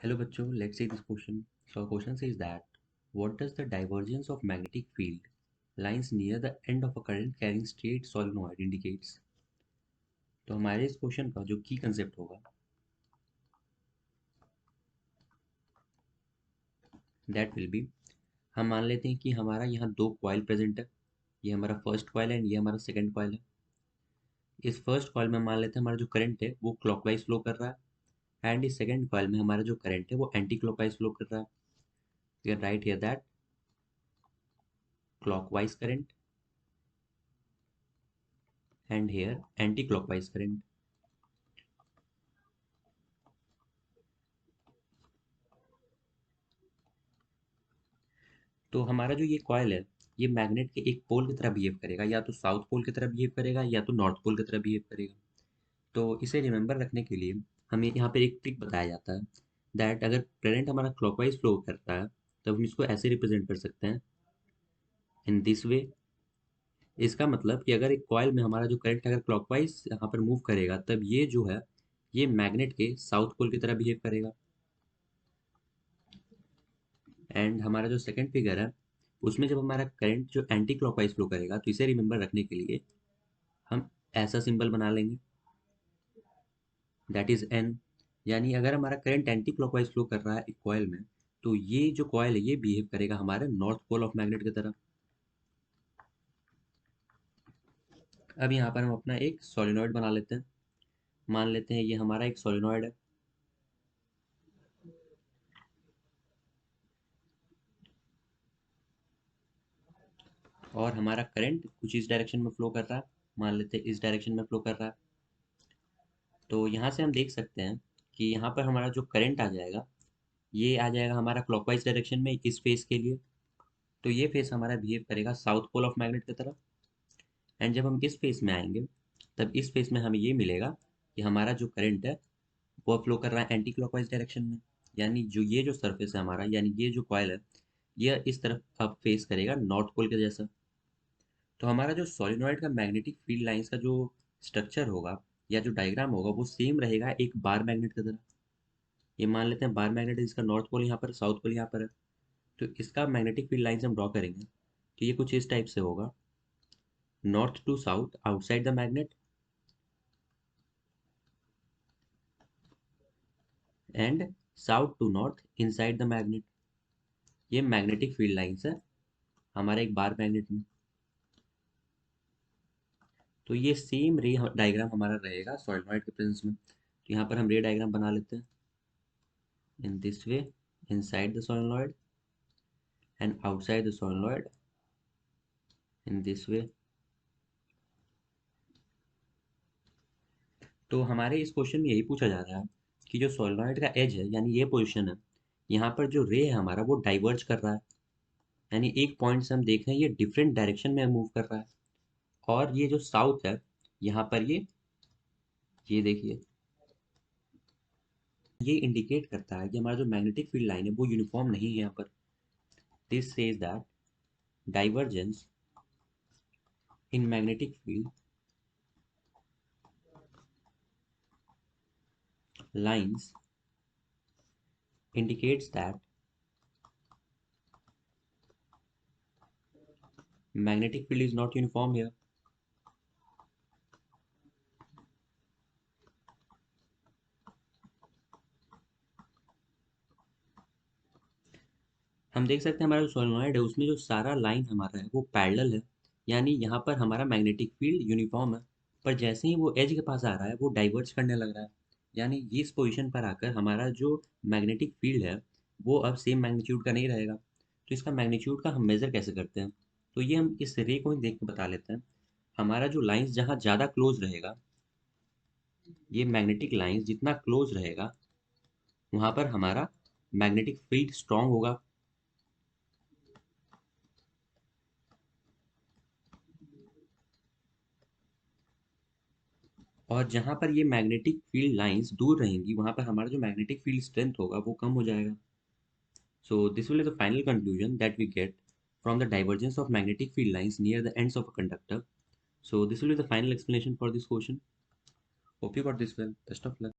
Hello bachcho, let's see this question. So question says that what does the divergence of magnetic field lines near the end of a current carrying straight solenoid indicates? तो हमारे इस question का जो की concept होगा that will be, हम मान लेते हैं कि हमारा यहाँ दो कॉइल प्रेजेंट है। ये हमारा फर्स्ट कॉइल है एंड ये हमारा सेकंड कॉइल है। इस फर्स्ट कॉइल में मान लेते हैं हमारा जो करंट है वो क्लॉकवाइज फ्लो कर रहा है एंड इस सेकंड कॉइल में हमारा जो करंट है वो एंटी क्लॉकवाइज फ्लो कर रहा है। We can write here that clockwise current and here anticlockwise current. तो हमारा जो ये कॉइल है ये मैग्नेट के एक पोल की तरह बिहेव करेगा, या तो साउथ पोल की तरह बिहेव करेगा या तो नॉर्थ पोल की तरह बिहेव करेगा। तो इसे रिमेंबर रखने के लिए हमें यहाँ पर एक ट्रिक बताया जाता है दैट अगर करंट हमारा क्लॉकवाइज फ्लो करता है तब हम इसको ऐसे रिप्रेजेंट कर सकते हैं इन दिस वे। इसका मतलब कि अगर एक कॉइल में हमारा जो करंट अगर क्लॉकवाइज यहाँ पर मूव करेगा तब ये जो है ये मैग्नेट के साउथ पोल की तरह बिहेव करेगा। एंड हमारा जो सेकंड फिगर है उसमें जब हमारा करंट जो एंटी क्लॉकवाइज फ्लो करेगा तो इसे रिमेंबर रखने के लिए हम ऐसा सिंबल बना लेंगे दैट इज एन। यानी अगर हमारा करंट एंटी क्लॉकवाइज फ्लो कर रहा है एक कॉइल में तो ये जो कॉइल है ये बिहेव करेगा हमारे नॉर्थ पोल ऑफ मैग्नेट की तरह। अब यहाँ पर हम अपना एक सोलिनॉइड बना लेते हैं। मान लेते हैं ये हमारा एक सोलिनॉइड है और हमारा करंट कुछ इस डायरेक्शन में फ्लो कर रहा है। मान लेते हैं इस डायरेक्शन में फ्लो कर रहा है। तो यहाँ से हम देख सकते हैं कि यहाँ पर हमारा जो करंट आ जाएगा ये आ जाएगा हमारा क्लॉकवाइज डायरेक्शन में इस फेस के लिए। तो ये फेस हमारा बिहेव करेगा साउथ पोल ऑफ मैग्नेट की तरह। एंड जब हम इस फेस में आएंगे तब इस फेस में हमें ये मिलेगा कि हमारा जो करंट है वो फ्लो कर रहा है एंटी क्लॉकवाइज डायरेक्शन में। यानी जो ये जो सरफेस है हमारा यानी ये जो कॉइल है ये इस तरफ अब फेस करेगा नॉर्थ पोल के जैसा। तो हमारा जो सोलिनॉइड का मैग्नेटिक फील्ड लाइंस का जो स्ट्रक्चर होगा या जो डायग्राम होगा वो सेम रहेगा एक बार मैग्नेट की तरह। ये मान लेते हैं बार मैग्नेट है जिसका नॉर्थ पोल यहाँ पर साउथ पोल यहाँ पर है। तो इसका मैग्नेटिक फील्ड लाइंस हम ड्रॉ करेंगे तो ये कुछ इस टाइप से होगा, north to south outside the magnet and south to north inside the magnet. ये मैग्नेटिक फील्ड लाइंस है हमारे एक बार मैग्नेट में। तो ये सेम रे डायग्राम हमारा रहेगा सोलिनॉइड के प्रेजेंस में। तो यहाँ पर हम रे डायग्राम बना लेते हैं in this way, inside the solenoid and outside the solenoid in this way। तो हमारे इस क्वेश्चन में यही पूछा जा रहा है कि जो सोलनॉइड का एज है यानी ये पोजीशन है यहाँ पर जो रे है हमारा वो डाइवर्ज कर रहा है। यानी एक पॉइंट से हम देख रहे हैं ये डिफरेंट डायरेक्शन में मूव कर रहा है। और ये जो साउथ है यहाँ पर ये देखिए ये इंडिकेट करता है कि हमारा जो मैग्नेटिक फील्ड लाइन है वो यूनिफॉर्म नहीं है यहाँ पर। This says that divergence in magnetic field lines indicates that magnetic field is not uniform here। हम देख सकते हैं हमारा जो सोलेनॉइड है उसमें जो सारा लाइन हमारा है वो पैरेलल है। यानी यहाँ पर हमारा मैग्नेटिक फील्ड यूनिफॉर्म है। पर जैसे ही वो एज के पास आ रहा है वो डाइवर्ज करने लग रहा है। यानी इस पोजीशन पर आकर हमारा जो मैग्नेटिक फील्ड है वो अब सेम मैग्नीट्यूड का नहीं रहेगा। तो इसका मैग्नीट्यूड का हम मेजर कैसे करते हैं? तो ये हम इस रे को ही देख के बता लेते हैं। हमारा जो लाइंस जहाँ ज़्यादा क्लोज रहेगा, ये मैग्नेटिक लाइंस जितना क्लोज रहेगा वहाँ पर हमारा मैग्नेटिक फील्ड स्ट्रांग होगा। और जहाँ पर ये मैग्नेटिक फील्ड लाइंस दूर रहेंगी वहाँ पर हमारा जो मैग्नेटिक फील्ड स्ट्रेंथ होगा वो कम हो जाएगा। So this will be the final conclusion that we get from the divergence of magnetic field lines near the ends of a conductor. So this will be the final explanation for this question. Hope you got this well. Best of luck.